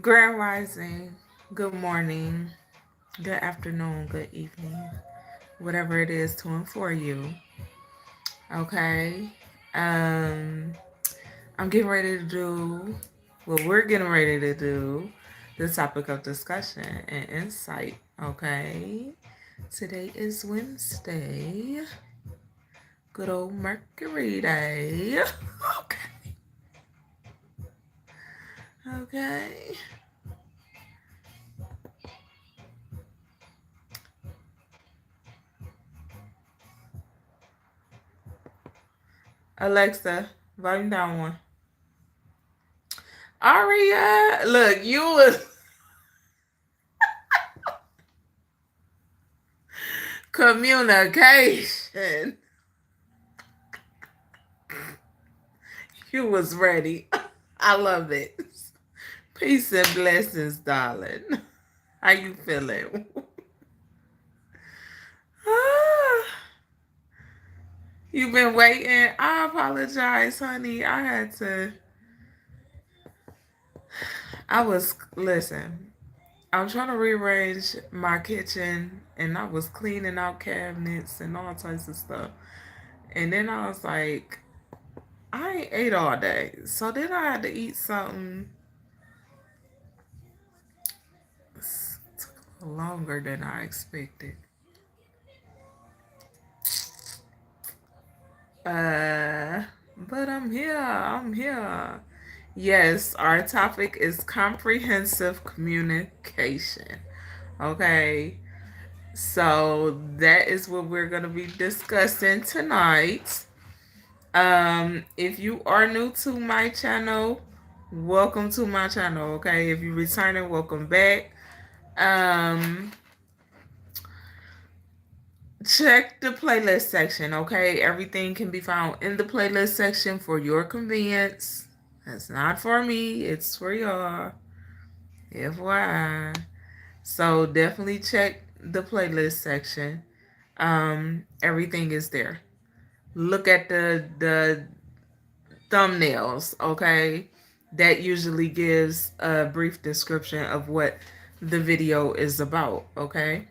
Grand Rising, good morning, good afternoon, good evening, whatever it is to and for you. Okay. Um, I'm getting ready to do we're getting ready to do the topic of discussion and insight. Okay. Today is Wednesday. Good old Mercury Day. Okay. Okay. Alexa, volume down one. Aria, look, you was communication. You was ready. I love it. Peace and blessings, darling. How you feeling? You been waiting? I apologize, honey. Listen, I'm trying to rearrange my kitchen and I was cleaning out cabinets and all types of stuff. And then I was like, I ain't ate all day. So then I had to eat something. It took a little longer than I expected. But I'm here. I'm here. Yes, our topic is comprehensive communication. Okay. So that is what we're going to be discussing tonight. If you are new to my channel, welcome to my channel. Okay. If you're returning, welcome back. Um, check the playlist section, okay? Everything can be found in the playlist section for your convenience. That's not for me, it's for y'all. FYI. So definitely check the playlist section. Everything is there. Look at the thumbnails, okay? That usually gives a brief description of what the video is about, okay?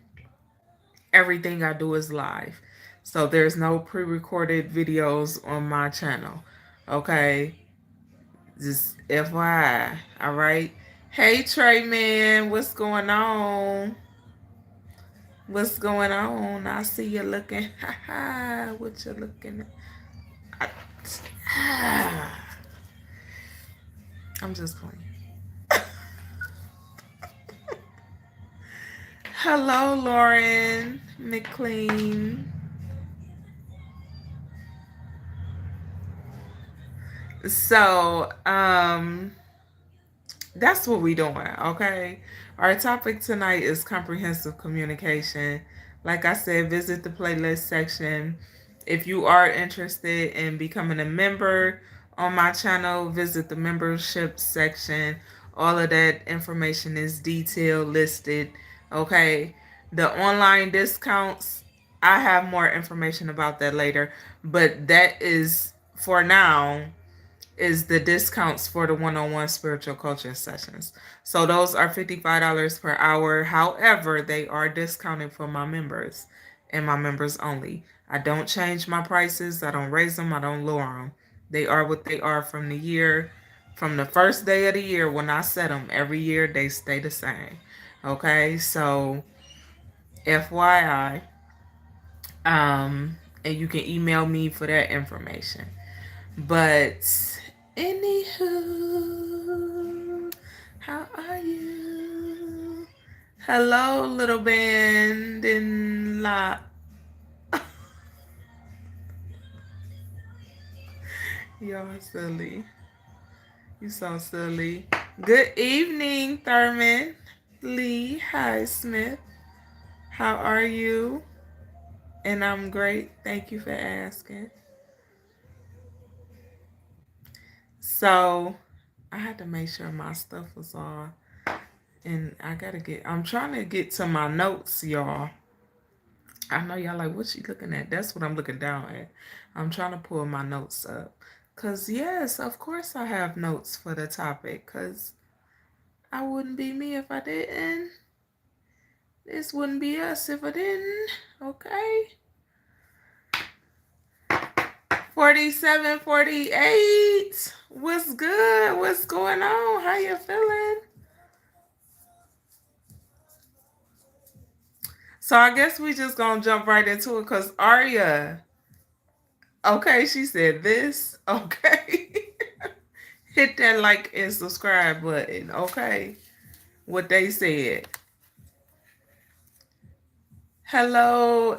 Everything I do is live. So there's no pre-recorded videos on my channel. Okay? Just FYI. All right? Hey Trey man, what's going on? What's going on? I see you looking. What you looking at? I'm just playing. Hello, Lauren McLean. So, that's what we doing, okay? Our topic tonight is comprehensive communication. Like I said, visit the playlist section. If you are interested in becoming a member on my channel, visit the membership section. All of that information is detailed listed, okay? The online discounts, I have more information about that later, but that is for now is the discounts for the one-on-one spiritual coaching sessions. So those are $55 per hour. However, they are discounted for my members and my members only. I don't change my prices. I don't raise them. I don't lower them. They are what they are from the first day of the year when I set them. Every year they stay the same. Okay, so FYI, and you can email me for that information. But anywho, how are you? Hello, little band in la. Y'all silly. You so silly. Good evening, Thurman Lee Highsmith. How are you? And I'm great. Thank you for asking. So, I had to make sure my stuff was on. And I'm trying to get to my notes, y'all. I know y'all like, what's she looking at? That's what I'm looking down at. I'm trying to pull my notes up. Because, yes, of course I have notes for the topic. Because I wouldn't be me if I didn't. This wouldn't be us if I didn't. Okay. 47, 48. What's good? What's going on? How you feeling? So I guess we just gonna jump right into it because Arya, okay, she said this. Okay. Hit that like and subscribe button. Okay. What they said. Hello,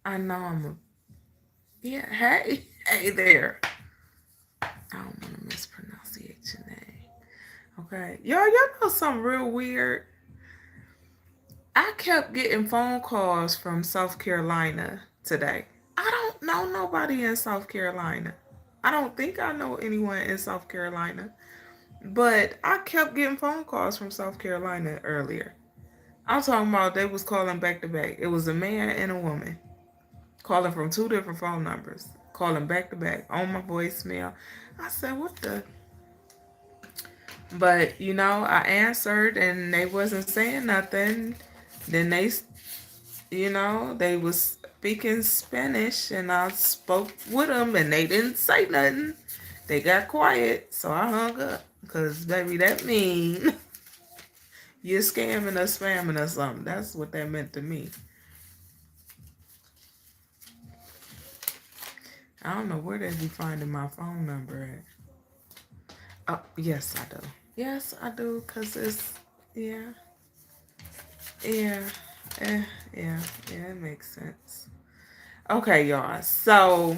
I know yeah, hey there. I don't want to mispronounce your name. Okay. Y'all know something real weird? I kept getting phone calls from South Carolina today. I don't know nobody in South Carolina. I don't think I know anyone in South Carolina. But I kept getting phone calls from South Carolina earlier. I'm talking about they was calling back to back. It was a man and a woman calling from 2 different phone numbers, calling back to back on my voicemail. I said, what the? But, I answered and they wasn't saying nothing. Then they was speaking Spanish and I spoke with them and they didn't say nothing. They got quiet, so I hung up. Because, baby, that mean you're scamming or spamming or something. That's what that meant to me. I don't know where they be finding my phone number at. Oh, yes, I do. Yes, I do, because it's, yeah. Yeah, it makes sense. Okay, y'all. So,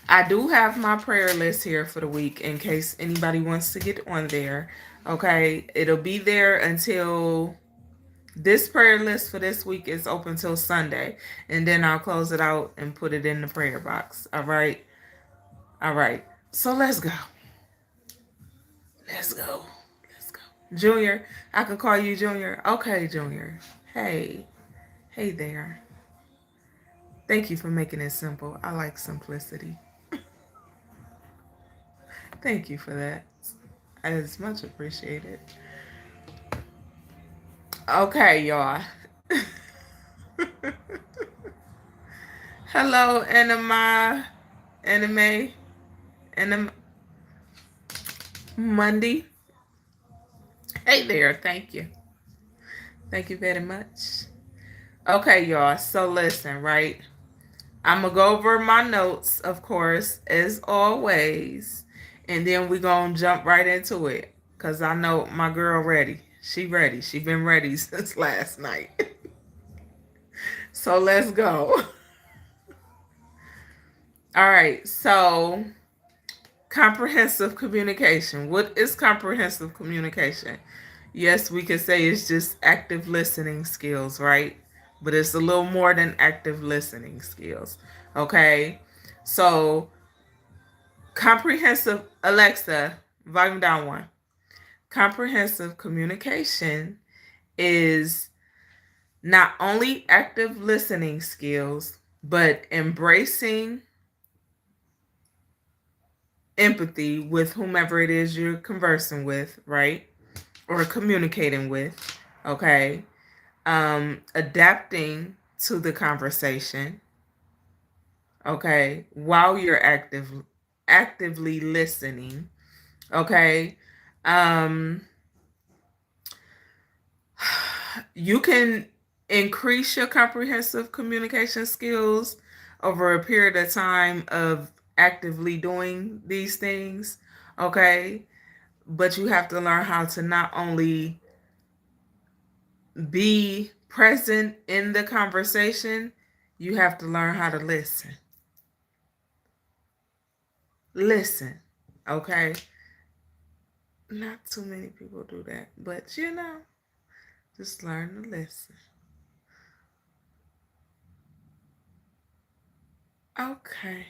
I do have my prayer list here for the week in case anybody wants to get on there. Okay, it'll be there until this prayer list for this week is open till Sunday. And then I'll close it out and put it in the prayer box. All right. All right. So let's go. Let's go. Let's go. Junior, I can call you Junior. Okay, Junior. Hey. Hey there. Thank you for making it simple. I like simplicity. Thank you for that. It's much appreciated. Okay, y'all. Hello, anime, Monday. Hey there, thank you. Thank you very much. Okay, y'all, so listen, right? I'm going to go over my notes, of course, as always, and then we're going to jump right into it because I know my girl ready. She ready. She been ready since last night. So let's go. All right, so comprehensive communication. What is comprehensive communication? Yes, we could say it's just active listening skills, right? But it's a little more than active listening skills. Okay? So, comprehensive, Alexa, volume down one. Comprehensive communication is not only active listening skills, but embracing empathy with whomever it is you're conversing with, right? Or communicating with, okay? Adapting to the conversation, okay? While you're actively listening, okay? You can increase your comprehensive communication skills over a period of time of actively doing these things, okay? But you have to learn how to not only be present in the conversation, you have to learn how to listen. Listen, okay? Not too many people do that, but just learn to listen. Okay.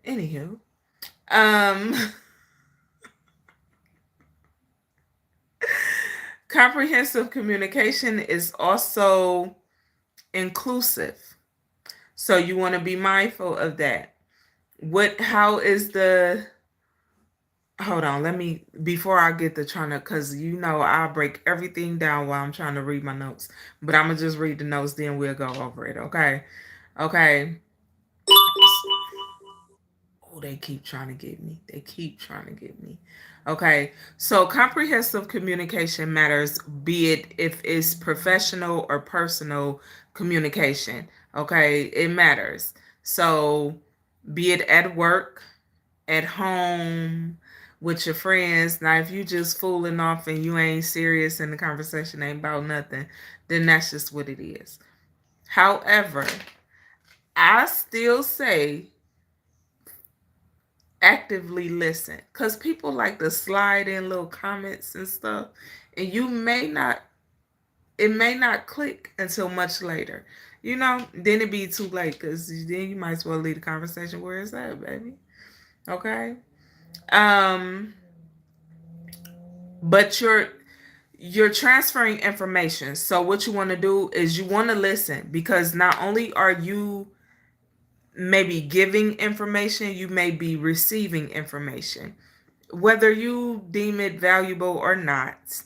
Anywho, comprehensive communication is also inclusive. So you want to be mindful of that. How is the hold on, let me, before I get to trying to, because I'll break everything down while I'm trying to read my notes. But I'm going to just read the notes, then we'll go over it, okay? Okay. Oh, they keep trying to get me. They keep trying to get me. Okay. So comprehensive communication matters, be it if it's professional or personal communication. Okay. It matters. So be it at work, at home, with your friends. Now, if you just fooling off and you ain't serious and the conversation ain't about nothing, then that's just what it is. However, I still say actively listen, because people like to slide in little comments and stuff, and it may not click until much later. Then it be too late, because then you might as well leave the conversation where it's at, baby. Okay. um but you're transferring information. So what you want to do is you want to listen, because not only are you maybe giving information, you may be receiving information, whether you deem it valuable or not.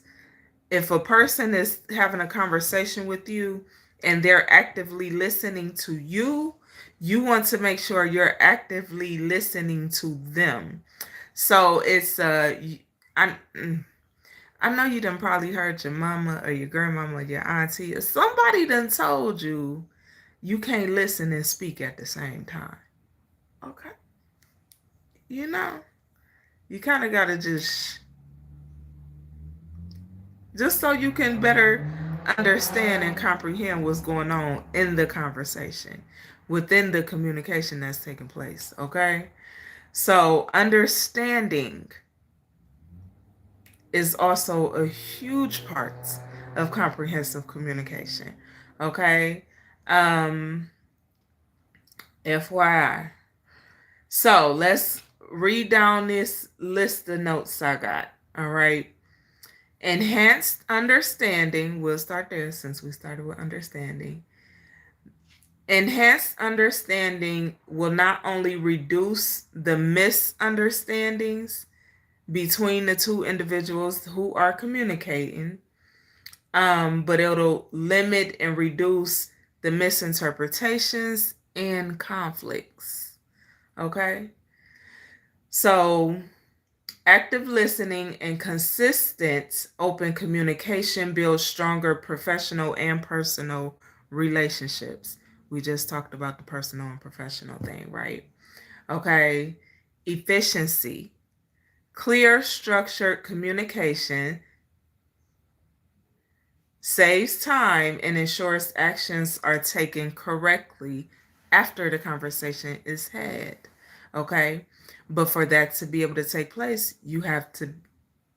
If a person is having a conversation with you and they're actively listening to you, you want to make sure you're actively listening to them. So it's I I know you done probably heard your mama or your grandmama or your auntie or somebody done told you you can't listen and speak at the same time. Okay. You know, you kind of got to just so you can better understand and comprehend what's going on in the conversation, within the communication that's taking place. Okay. So understanding is also a huge part of comprehensive communication. Okay. Um, FYI. So let's read down this list of notes I got. All right. Enhanced understanding. We'll start there since we started with understanding. Enhanced understanding will not only reduce the misunderstandings between the two individuals who are communicating, but it'll limit and reduce the misinterpretations and conflicts. Okay? So, active listening and consistent open communication builds stronger professional and personal relationships. We just talked about the personal and professional thing, right? Okay. Efficiency. Clear, structured communication saves time and ensures actions are taken correctly after the conversation is had. Okay. But for that to be able to take place, you have to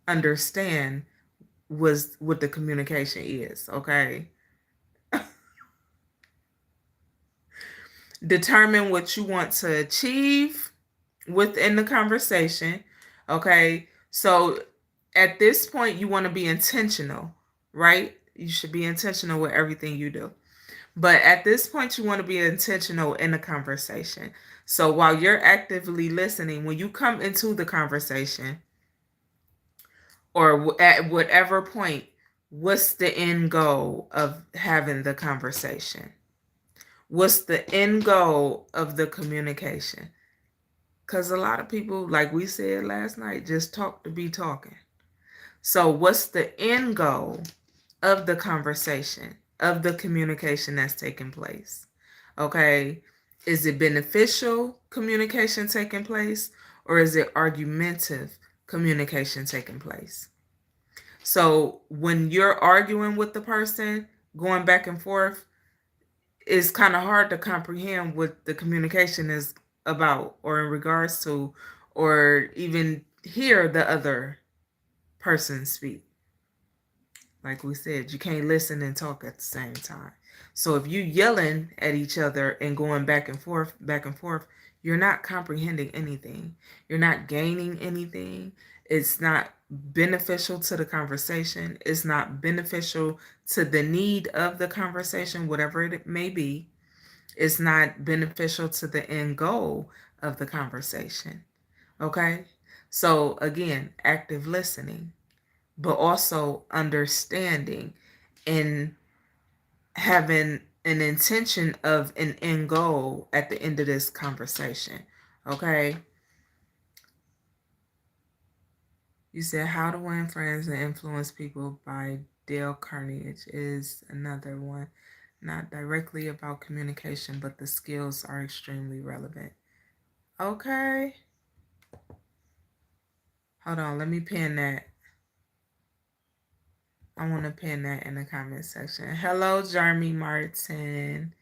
understand what the communication is. Okay. Determine what you want to achieve within the conversation. Okay. So at this point, you want to be intentional, right? You should be intentional with everything you do. But at this point, you want to be intentional in the conversation. So while you're actively listening, when you come into the conversation, or at whatever point, what's the end goal of having the conversation? What's the end goal of the communication? Because a lot of people, like we said last night, just talk to be talking. So what's the end goal of the conversation, of the communication that's taking place? Okay. Is it beneficial communication taking place, or is it argumentative communication taking place? So when you're arguing with the person, going back and forth, it's kind of hard to comprehend what the communication is about or in regards to, or even hear the other person speak. Like we said, you can't listen and talk at the same time. So if you yelling at each other and going back and forth, you're not comprehending anything. You're not gaining anything. It's not beneficial to the conversation. It's not beneficial to the need of the conversation, whatever it may be. It's not beneficial to the end goal of the conversation. Okay? So again, active listening, but also understanding and having an intention of an end goal at the end of this conversation. Okay. You said How to Win Friends and Influence People by Dale Carnegie is another one. Not directly about communication, but the skills are extremely relevant. Okay. Hold on, let me pin that. I want to pin that in the comment section. Hello, Jeremy Martin.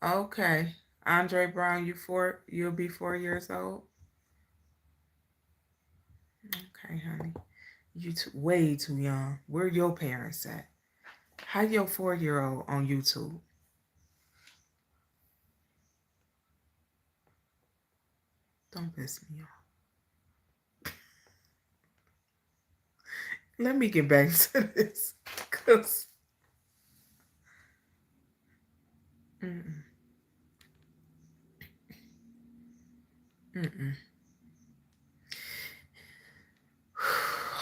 Okay. Andre Brown, you'll be 4 years old. Okay, honey. Way too young. Where your parents at? How your 4-year-old on YouTube? Don't piss me off. Let me get back to this. Cause mm-mm. Mm-mm.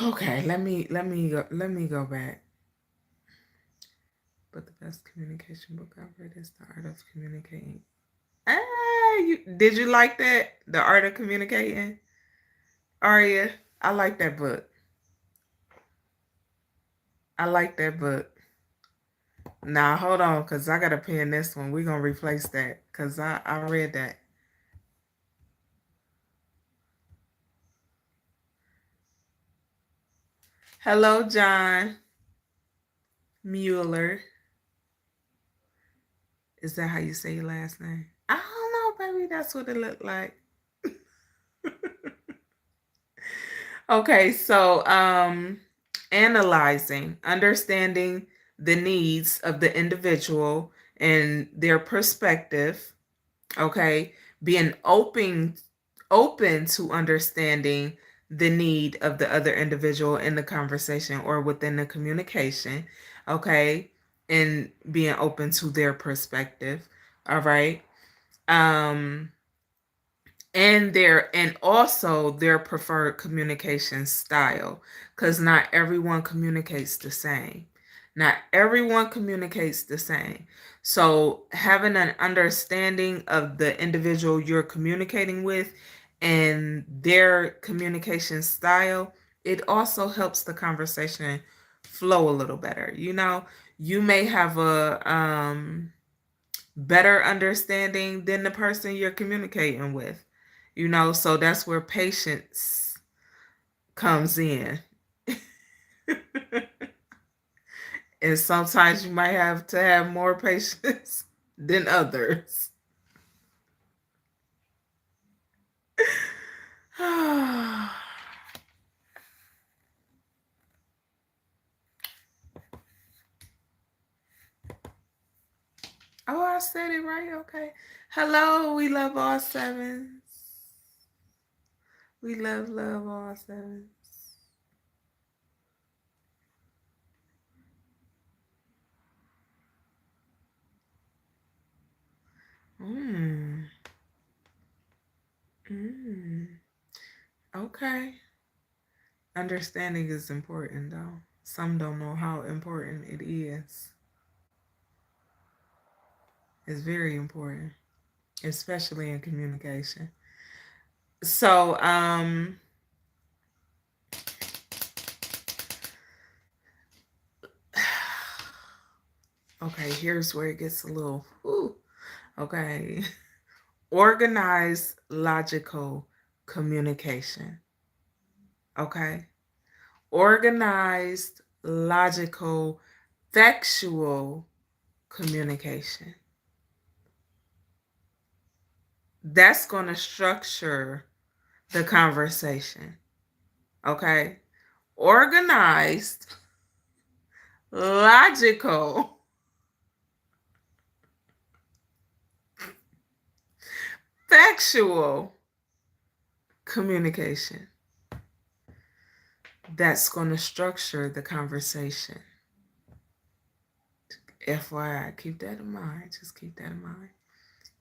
Okay, let me go back. But the best communication book I've read is The Art of Communicating. Did you like that? The Art of Communicating? Aria, I like that book. I like that book. Now hold on, cause I gotta pin this one. We're gonna replace that, cause I read that. Hello, John Mueller. Is that how you say your last name? I don't know, baby. That's what it looked like. Okay, so analyzing, understanding the needs of the individual and their perspective. Okay, being open to understanding the need of the other individual in the conversation or within the communication. Okay, and being open to their perspective. All right. Um and also their preferred communication style, because not everyone communicates the same. Not everyone communicates the same. So having an understanding of the individual you're communicating with and their communication style, it also helps the conversation flow a little better. You may have a better understanding than the person you're communicating with. So that's where patience comes in. And sometimes you might have to have more patience than others. Oh, I said it right. Okay. Hello, we love all sevens. We love all sevens. Mm. Mm. Okay. Understanding is important, though. Some don't know how important it is. It's very important, especially in communication. So, okay, here's where it gets a little, okay. Organized, logical communication. Okay. Organized, logical, factual communication. That's going to structure the conversation. Okay. Organized, logical, factual communication. That's going to structure the conversation. FYI, keep that in mind. Just keep that in mind.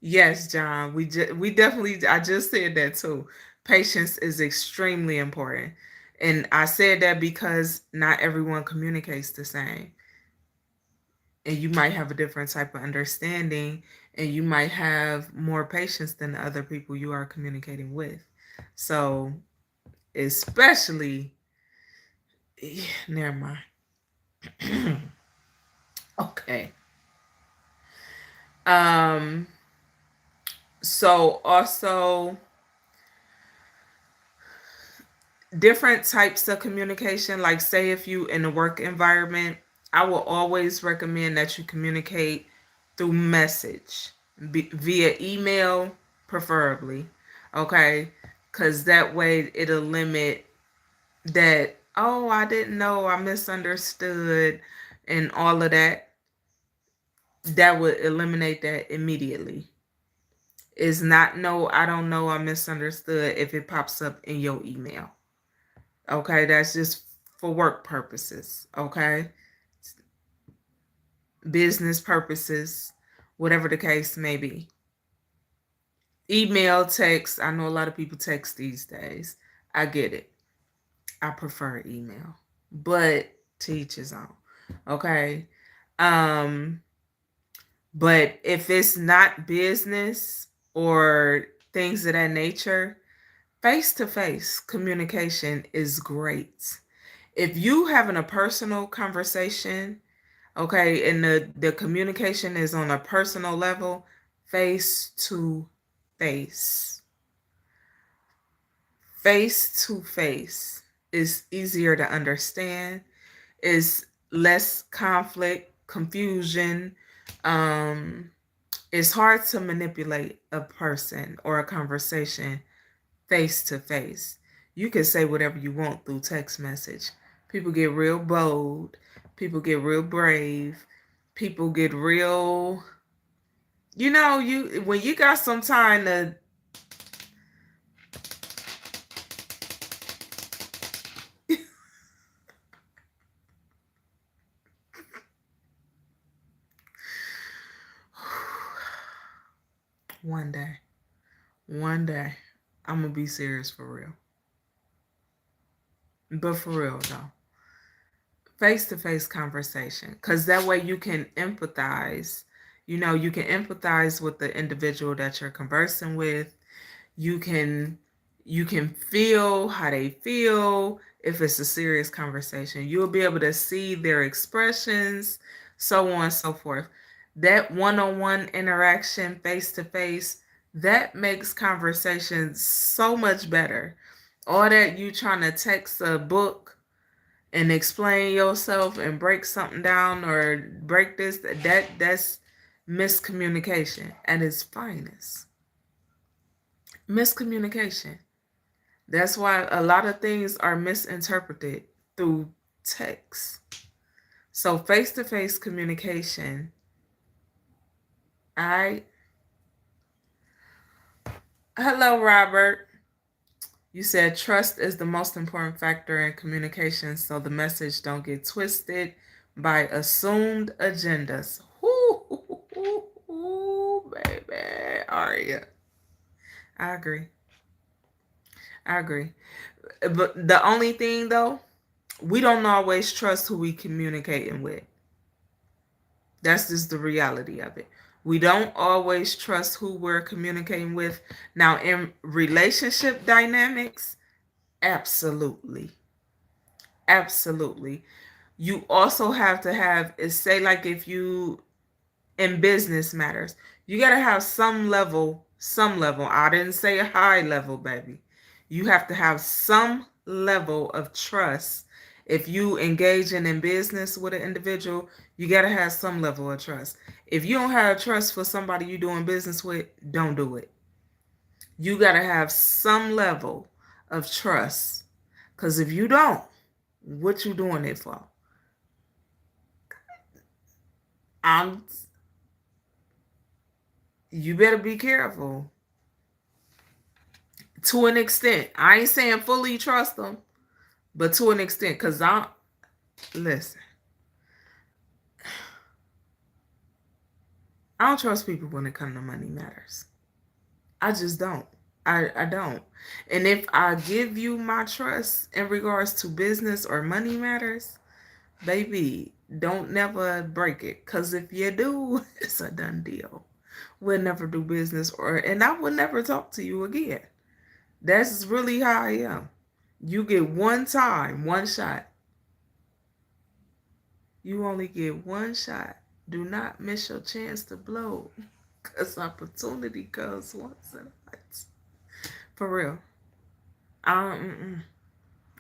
Yes, John. We definitely. I just said that too. Patience is extremely important, and I said that because not everyone communicates the same, and you might have a different type of understanding, and you might have more patience than the other people you are communicating with. So, especially, never mind. Okay. Um. So also different types of communication, like say if you in a work environment, I will always recommend that you communicate through message, via email preferably. Okay, because that way it'll limit that, oh, I didn't know, I misunderstood, and all of that. That would eliminate that immediately. Is not, no, I don't know, I misunderstood, if it pops up in your email. Okay, that's just for work purposes. Okay, business purposes, whatever the case may be. Email, text. I know a lot of people text these days. I get it. I prefer email, but to each his own. Okay. Um, but if it's not business or things of that nature, face to face communication is great. If you having a personal conversation, okay, and the communication is on a personal level, face to face. Face to face is easier to understand, is less conflict, confusion. Um, it's hard to manipulate a person or a conversation face to face. You can say whatever you want through text message. People get real bold. People get real brave. People get real. You when you got some time to. One day, I'm gonna be serious for real. But for real though, face to face conversation, because that way you can empathize. You can empathize with the individual that you're conversing with. You can you can feel how they feel. If it's a serious conversation, you'll be able to see their expressions, so on and so forth. That one-on-one interaction, face to face, that makes conversations so much better. All that you trying to text a book and explain yourself and break something down or break this, that's miscommunication at its finest. Miscommunication. That's why a lot of things are misinterpreted through text. So face to face communication. I Hello, Robert. You said trust is the most important factor in communication, so the message don't get twisted by assumed agendas. Ooh, baby. Aria. I agree. I agree. But the only thing though, we don't always trust who we communicating with. That's just the reality of it. We don't always trust who we're communicating with. Now, in relationship dynamics, absolutely. Absolutely. You also have to have, say, like if you, in business matters, you got to have some level. I didn't say a high level, baby. You have to have some level of trust. If you engaging in business with an individual, you got to have some level of trust. If you don't have trust for somebody you doing business with, don't do it. You got to have some level of trust. Because if you don't, what you doing it for? I'm You better be careful. To an extent. I ain't saying fully trust them, but to an extent. Because listen, I don't trust people when it comes to money matters. I just don't. I don't. And if I give you my trust in regards to business or money matters, baby, don't never break it. Because if you do, it's a done deal. We'll never do business, and I will never talk to you again. That's really how I am. You get one time, one shot. You only get one shot. Do not miss your chance to blow. Because opportunity comes once in a lifetime. For real.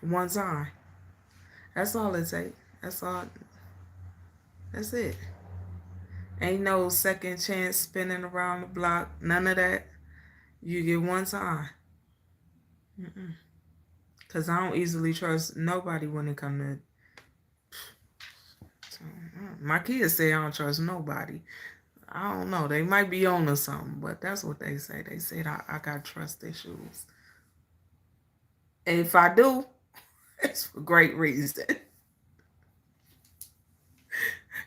One time. That's all it takes. That's all. That's it. Ain't no second chance spinning around the block. None of that. You get one time. Because I don't easily trust nobody when it comes to... My kids say I don't trust nobody. I don't know. They might be on to something, but that's what they say. They said I got trust issues. And if I do, it's for great reason.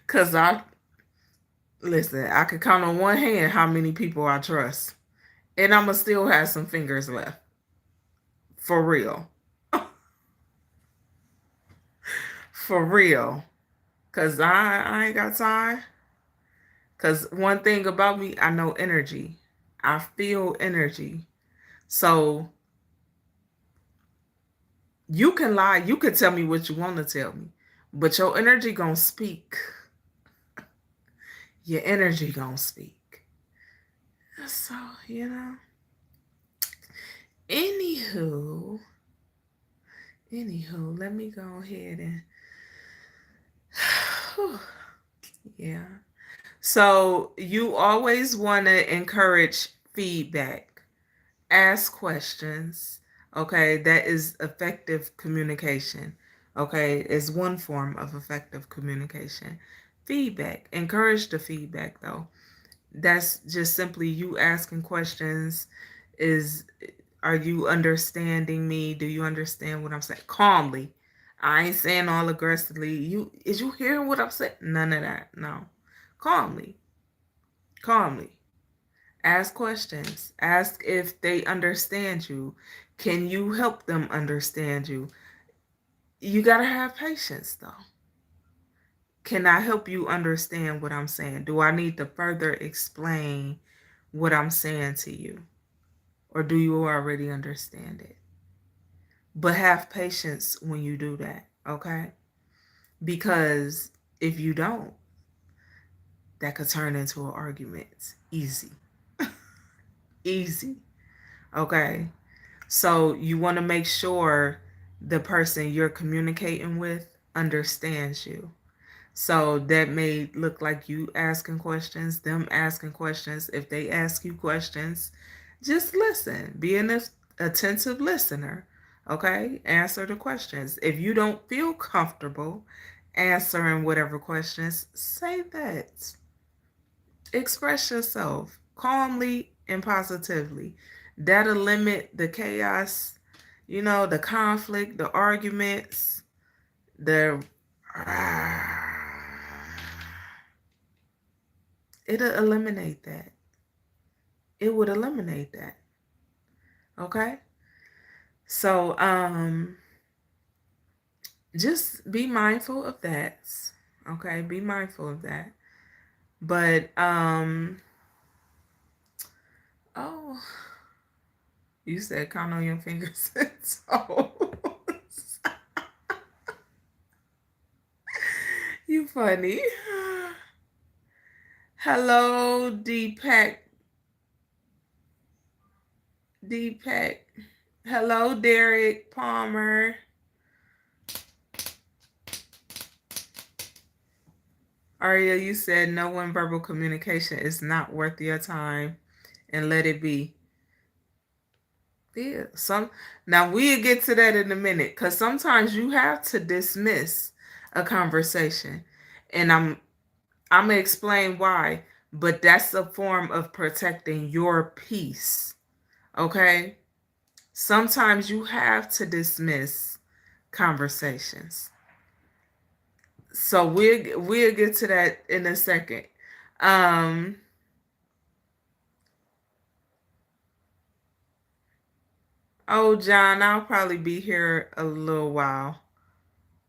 Because listen, I could count on one hand how many people I trust. And I'm going to still have some fingers left. For real. For real. Because I ain't got time. Because one thing about me, I know energy. I feel energy. So you can lie. You can tell me what you want to tell me. But your energy going to speak. Your energy going to speak. So, Anywho, let me go ahead and... yeah. So you always want to encourage feedback. Ask questions. Okay, that is effective communication. Okay, is one form of effective communication. Feedback. Encourage the feedback, though. That's just simply you asking questions. Are you understanding me? Do you understand what I'm saying? Calmly. I ain't saying all aggressively. Is you hearing what I'm saying? None of that. No. Calmly. Ask questions. Ask if they understand you. Can you help them understand you? You gotta have patience, though. Can I help you understand what I'm saying? Do I need to further explain what I'm saying to you? Or do you already understand it? But have patience when you do that, okay? Because if you don't, that could turn into an argument. Easy. Easy. Okay? So you want to make sure the person you're communicating with understands you. So that may look like you asking questions, them asking questions. If they ask you questions, just listen. Be an attentive listener. Okay? Answer the questions. If you don't feel comfortable answering whatever questions, say that. Express yourself calmly and positively. That'll limit the chaos, the conflict, the arguments, the... it'll eliminate that. It would eliminate that. Okay? So, just be mindful of that. Okay? Be mindful of that. But, oh, you said count on your fingers and toes. You funny. Hello, Deepak. Hello, Derek Palmer. Aria, you said no verbal communication is not worth your time, and let it be. Yeah, now we'll get to that in a minute, because sometimes you have to dismiss a conversation, and I'm gonna explain why. But that's a form of protecting your peace. Okay? Sometimes you have to dismiss conversations. So we'll get to that in a second. Oh, John, I'll probably be here a little while.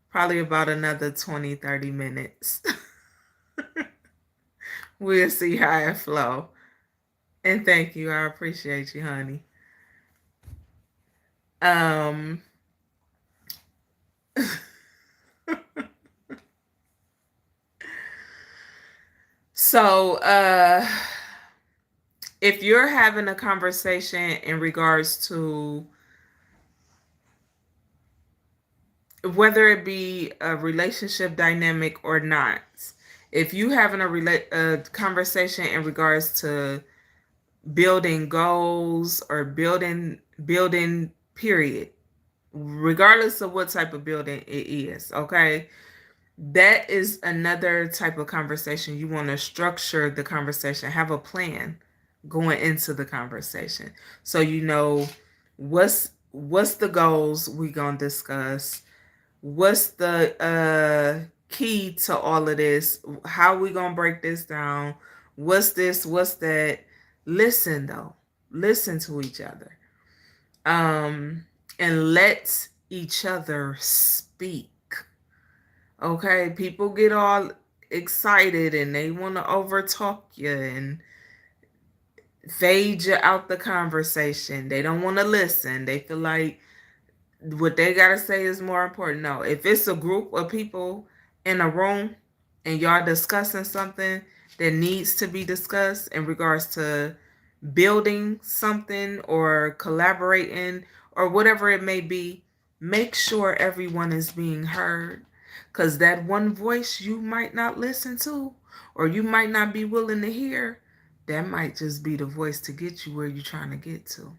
Probably about another 20, 30 minutes. We'll see how it flow. And thank you. I appreciate you, honey. Um so if you're having a conversation in regards to whether it be a relationship dynamic or not, if you having a conversation in regards to building goals or building period, regardless of what type of building it is, okay, that is another type of conversation. You want to structure the conversation, have a plan going into the conversation, so you know what's the goals we gonna discuss, what's the key to all of this, how we gonna break this down, what's this, what's that. Listen though, listen to each other, and let each other speak. Okay, people get all excited and they want to overtalk you and fade you out the conversation. They don't want to listen. They feel like what they gotta say is more important. No, if it's a group of people in a room and y'all discussing something that needs to be discussed in regards to building something or collaborating or whatever it may be, make sure everyone is being heard. Because that one voice you might not listen to or you might not be willing to hear, that might just be the voice to get you where you're trying to get to.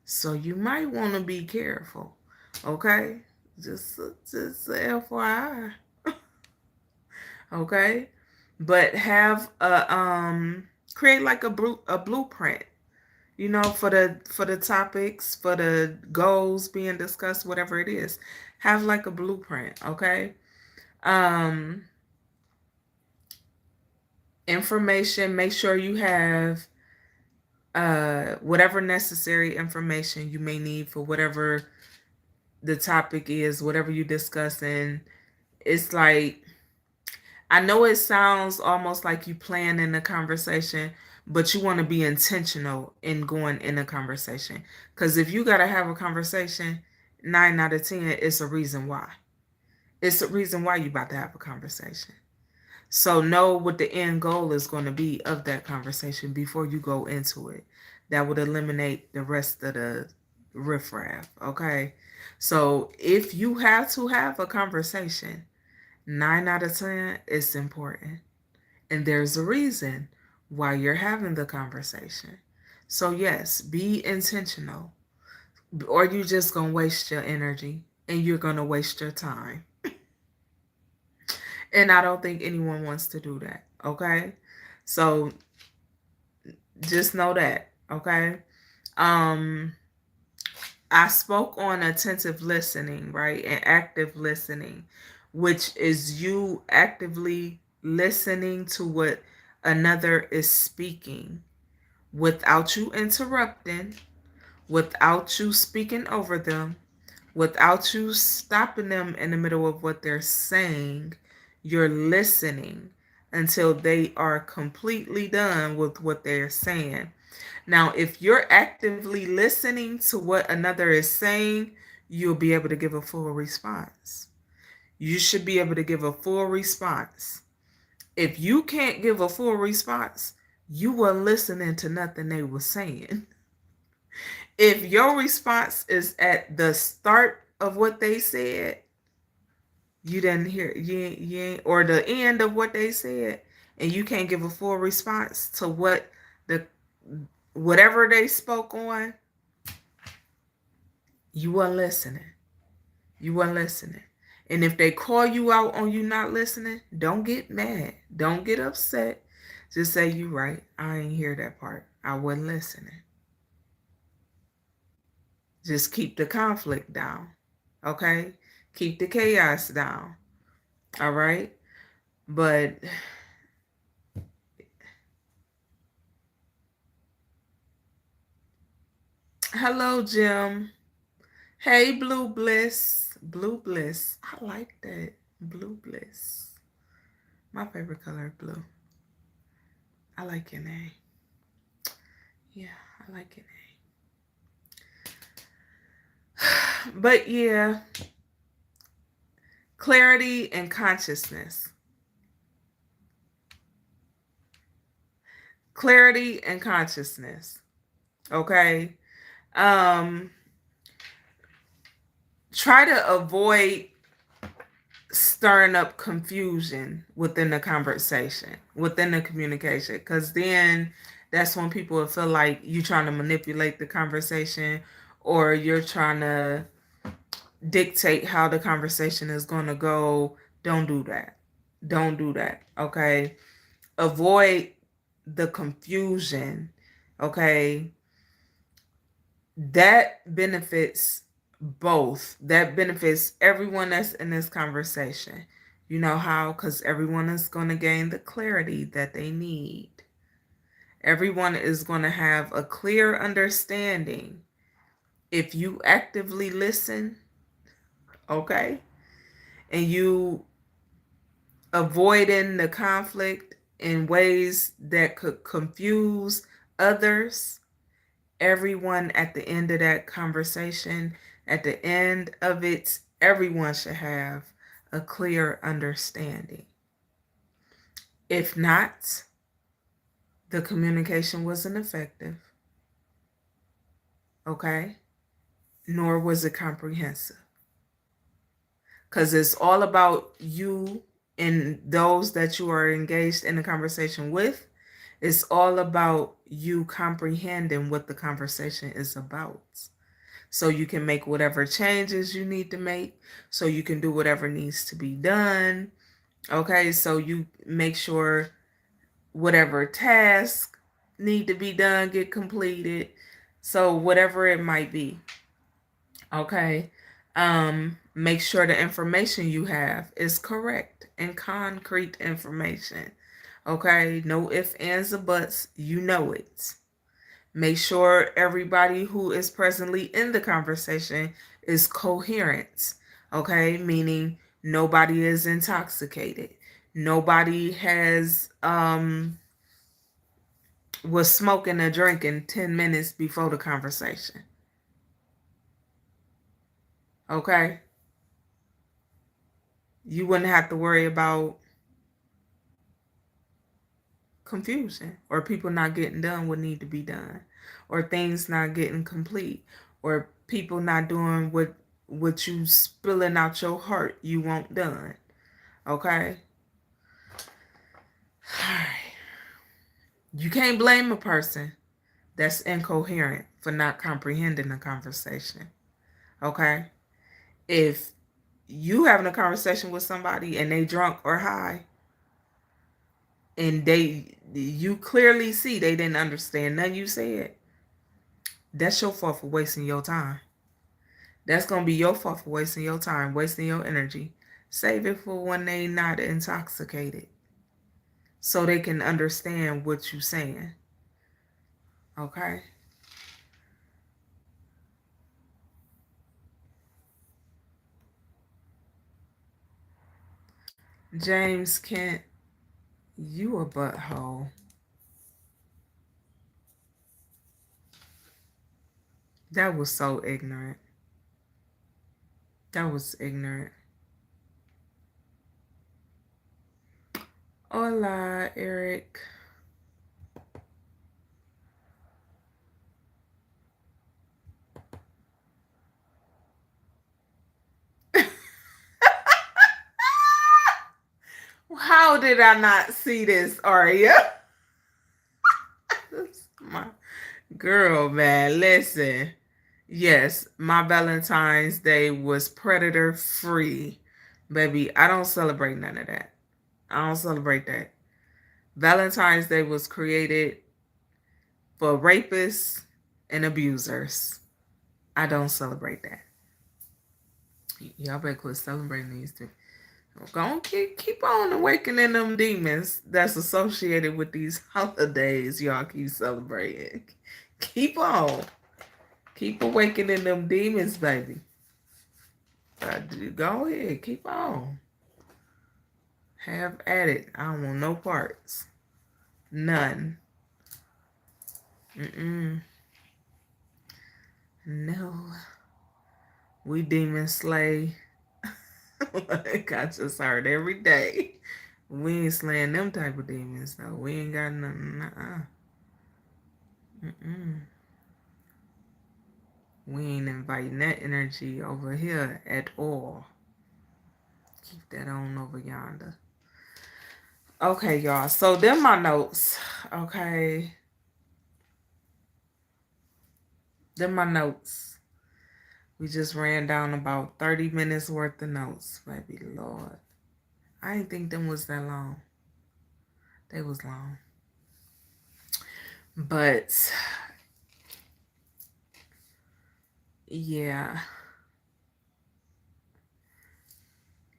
So you might want to be careful. Okay? Just FYI. Okay? But have a create like a blueprint, you know, for the topics, for the goals being discussed, whatever it is. Have like a blueprint, okay? Um Information, make sure you have whatever necessary information you may need for whatever the topic is, whatever you're discussing. It's like, I know it sounds almost like you plan in a conversation, but you want to be intentional in going in a conversation. Because if you got to have a conversation, 9 out of 10, it's a reason why. It's a reason why you about to have a conversation. So know what the end goal is going to be of that conversation before you go into it. That would eliminate the rest of the riffraff, okay? So if you have to have a conversation, 9 out of 10, it's important. And there's a reason why you're having the conversation. So yes, be intentional. Or you just gonna waste your energy and you're gonna waste your time. And I don't think anyone wants to do that. Okay? So just know that. Okay? Um I spoke on attentive listening, right? And active listening, which is you actively listening to what another is speaking without you interrupting, without you speaking over them, without you stopping them in the middle of what they're saying. You're listening until they are completely done with what they're saying. Now, if you're actively listening to what another is saying, you'll be able to give a full response. You should be able to give a full response. If you can't give a full response, you weren't listening to nothing they were saying. If your response is at the start of what they said, you didn't hear, you ain't, or the end of what they said, and you can't give a full response to what the whatever they spoke on, you weren't listening. You weren't listening. And if they call you out on you not listening, don't get mad. Don't get upset. Just say, you right. I ain't hear that part. I wasn't listening. Just keep the conflict down. Okay? Keep the chaos down. All right? But hello, Jim. Hey, Blue Bliss. Blue Bliss. I like that. Blue Bliss. My favorite color is blue. I like your name. Yeah, I like your name. But yeah, clarity and consciousness. Clarity and consciousness. Okay. Um, try to avoid stirring up confusion within the conversation, within the communication, because then that's when people will feel like you're trying to manipulate the conversation, or you're trying to dictate how the conversation is going to go. Don't do that. Don't do that. Okay. Avoid the confusion. Okay. That benefits both. That benefits everyone that's in this conversation. You know how? Because everyone is going to gain the clarity that they need. Everyone is going to have a clear understanding if you actively listen, okay, and you avoiding the conflict in ways that could confuse others. Everyone at the end of that conversation, at the end of it, everyone should have a clear understanding. If not, the communication wasn't effective, okay? Nor was it comprehensive. Because it's all about you and those that you are engaged in a conversation with. It's all about you comprehending what the conversation is about. So you can make whatever changes you need to make. So you can do whatever needs to be done. Okay, so you make sure whatever tasks need to be done get completed. So whatever it might be. Okay. Make sure the information you have is correct and concrete information. Okay, no ifs, ands, or buts. You know it. Make sure everybody who is presently in the conversation is coherent. Okay, meaning nobody is intoxicated. Nobody has was smoking or drinking 10 minutes before the conversation. Okay? You wouldn't have to worry about confusion or people not getting done what need to be done, or things not getting complete, or people not doing what you spilling out your heart you want done. Okay? Alright. You can't blame a person that's incoherent for not comprehending the conversation. Okay? If you having a conversation with somebody and they drunk or high, and you clearly see they didn't understand nothing you said, that's your fault for wasting your time. That's going to be your fault for wasting your time, wasting your energy. Save it for when they not intoxicated, so they can understand what you're saying. Okay? James Kent, you a butthole. That was so ignorant. That was ignorant. Hola, Eric. How did I not see this, Aria? My girl, man, listen. Yes, my Valentine's Day was predator free. Baby, I don't celebrate none of that. I don't celebrate that. Valentine's Day was created for rapists and abusers. I don't celebrate that. Y'all better quit celebrating these two. Go on, keep on awakening them demons that's associated with these holidays y'all keep celebrating. Keep on. Keep awakening them demons, baby. Go ahead, keep on. Have at it. I don't want no parts. None. No. We demon slay. Like I just heard every day. We ain't slaying them type of demons though. We ain't got nothing. We ain't inviting that energy over here at all. Keep that on over yonder. Okay, y'all. So them my notes. Okay. Them my notes. We just ran down about 30 minutes worth of notes, baby Lord. I didn't think them was that long. They was long. But yeah.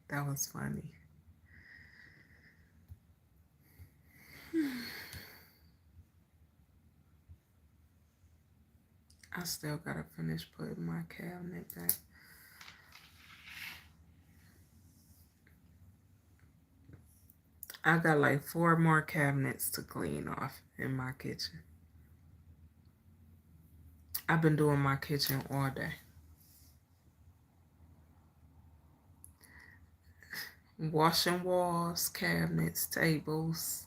That was funny. I still gotta finish putting my cabinet back. I got like 4 more cabinets to clean off in my kitchen. I've been doing my kitchen all day. Washing walls, cabinets, tables,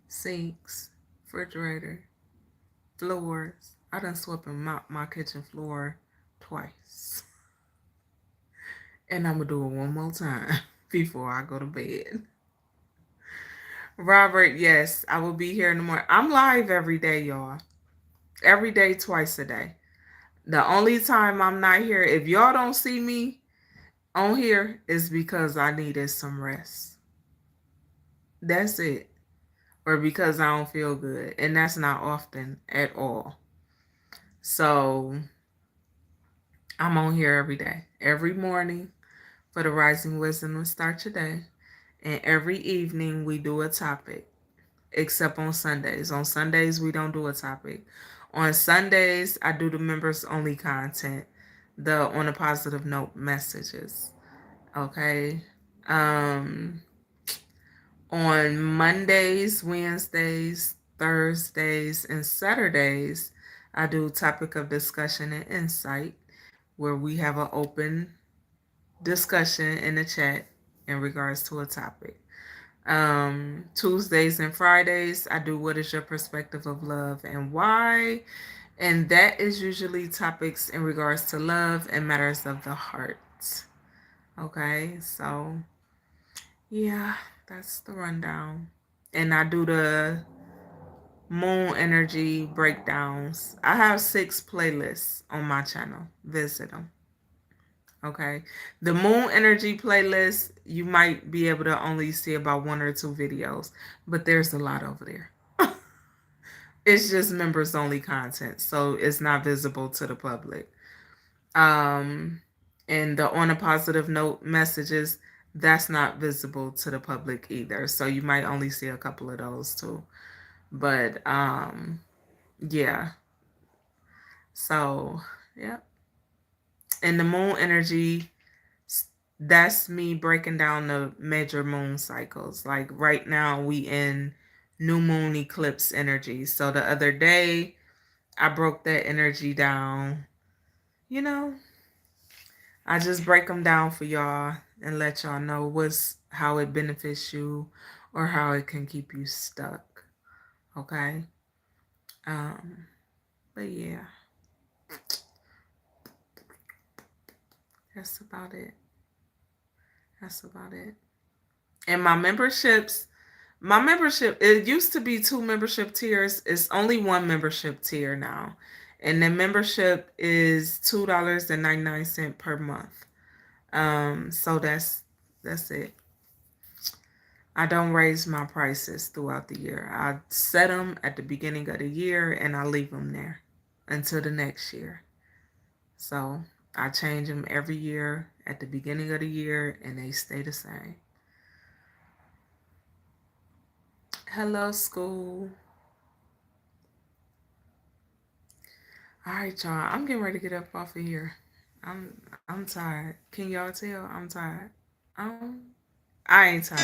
sinks, refrigerator, floors. I done swept and mopped my kitchen floor twice. And I'm going to do it one more time before I go to bed. Robert, yes, I will be here in the morning. I'm live every day, y'all. Every day, twice a day. The only time I'm not here, if y'all don't see me on here, is because I needed some rest. That's it. Or because I don't feel good. And that's not often at all. So I'm on here every day. Every morning for the Rising Wisdom to start your day. And every evening we do a topic. Except on Sundays. On Sundays we don't do a topic. On Sundays I do the members only content. The on a positive note messages. Okay. On Mondays, Wednesdays, Thursdays, and Saturdays, I do topic of discussion and insight, where we have an open discussion in the chat in regards to a topic. Tuesdays and Fridays, I do what is your perspective of love and why? And that is usually topics in regards to love and matters of the heart. Okay, so yeah, that's the rundown. And I do the moon energy breakdowns. I have 6 playlists on my channel. Visit them. Okay. The moon energy playlist, you might be able to only see about 1 or 2 videos, but there's a lot over there. It's just members only content, so it's not visible to the public. And the on a positive note messages, that's not visible to the public either. So you might only see a couple of those too. But yeah. So yeah. And the moon energy, that's me breaking down the major moon cycles. Like right now we in new moon eclipse energy. So the other day I broke that energy down. You know, I just break them down for y'all and let y'all know how it benefits you or how it can keep you stuck. Okay? But yeah. That's about it. And my membership, it used to be 2 membership tiers. It's only 1 membership tier now. And the membership is $2.99 per month. So that's it. I don't raise my prices throughout the year. I set them at the beginning of the year and I leave them there until the next year. So I change them every year at the beginning of the year and they stay the same. Hello, school. All right, y'all. I'm getting ready to get up off of here. I'm tired. Can y'all tell? I'm tired. Um, I ain't tired.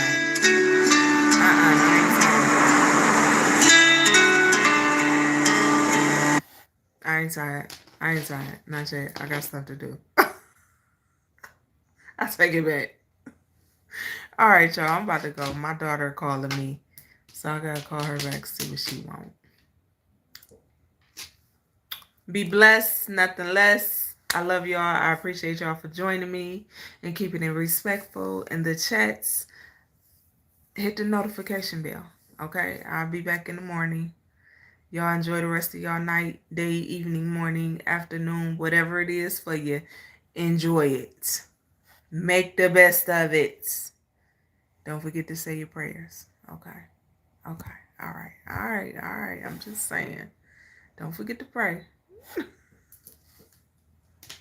I ain't tired. I ain't tired. Not yet. I got stuff to do. I take it back. All right, y'all. I'm about to go. My daughter calling me, so I gotta call her back, see what she want. Be blessed, nothing less. I love y'all. I appreciate y'all for joining me and keeping it respectful in the chats. Hit the notification bell. Okay, I'll be back in the morning. Y'all enjoy the rest of y'all night, day, evening, morning, afternoon, whatever it is for you. Enjoy it. Make the best of it. Don't forget to say your prayers. Okay. Okay. All right. All right. All right. I'm just saying. Don't forget to pray.